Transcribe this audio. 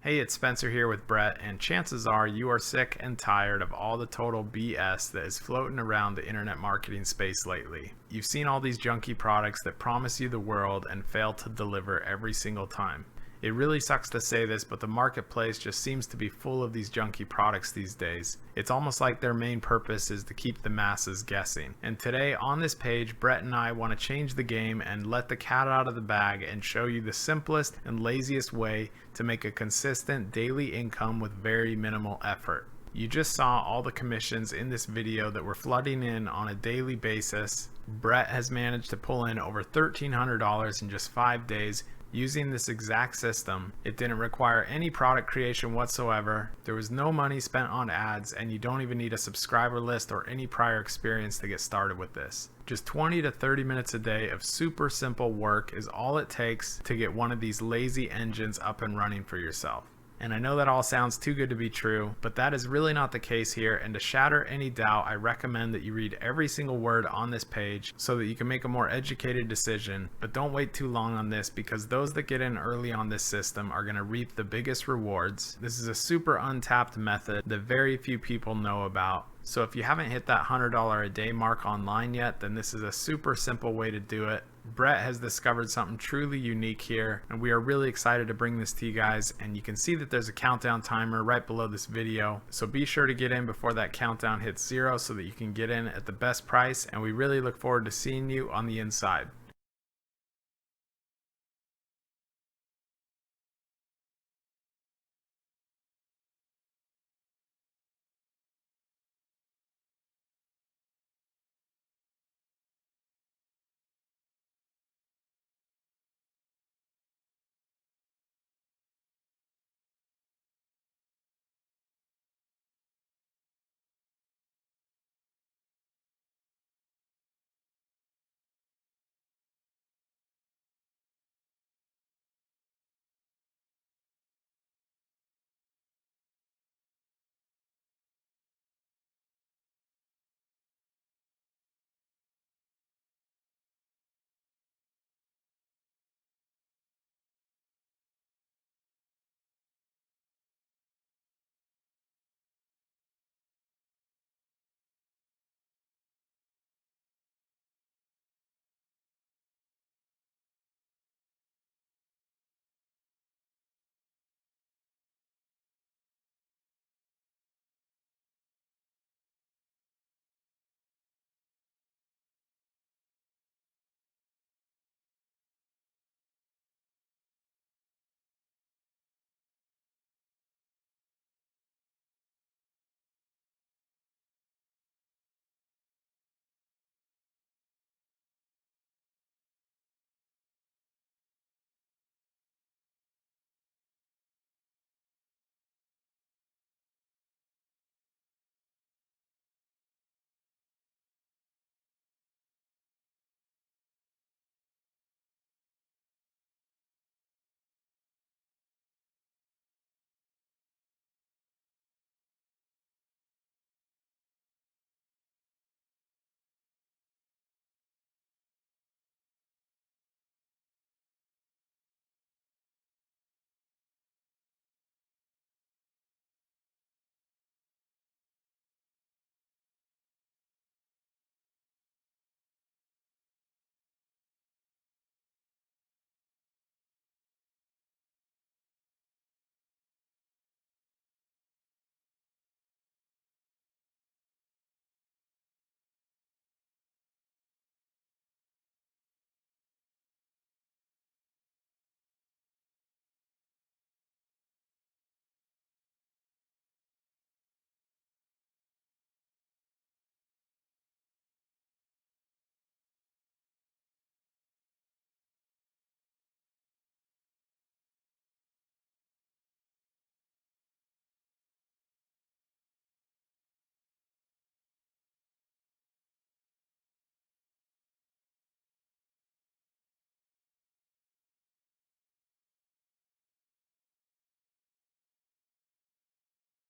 Hey, it's Spencer here with Brett, and chances are you are sick and tired of all the total BS that is floating around the internet marketing space lately. You've seen all these junky products that promise you the world and fail to deliver every single time. It really sucks to say this, but the marketplace just seems to be full of these junky products these days. It's almost like their main purpose is to keep the masses guessing. And today on this page, Brett and I want to change the game and let the cat out of the bag and show you the simplest and laziest way to make a consistent daily income with very minimal effort. You just saw all the commissions in this video that were flooding in on a daily basis. Brett has managed to pull in over $1,300 in just 5 days using this exact system. It didn't require any product creation whatsoever. There was no money spent on ads, and you don't even need a subscriber list or any prior experience to get started with this. Just 20 to 30 minutes a day of super simple work is all it takes to get one of these lazy engines up and running for yourself. And I know that all sounds too good to be true, but that is really not the case here, and to shatter any doubt, I recommend that you read every single word on this page so that you can make a more educated decision. But don't wait too long on this, because those that get in early on this system are going to reap the biggest rewards. This is a super untapped method that very few people know about. So if you haven't hit that $100 a day mark online yet, then this is a super simple way to do it. Brett has discovered something truly unique here, and we are really excited to bring this to you guys. And you can see that there's a countdown timer right below this video, so be sure to get in before that countdown hits 0 so that you can get in at the best price, and we really look forward to seeing you on the inside.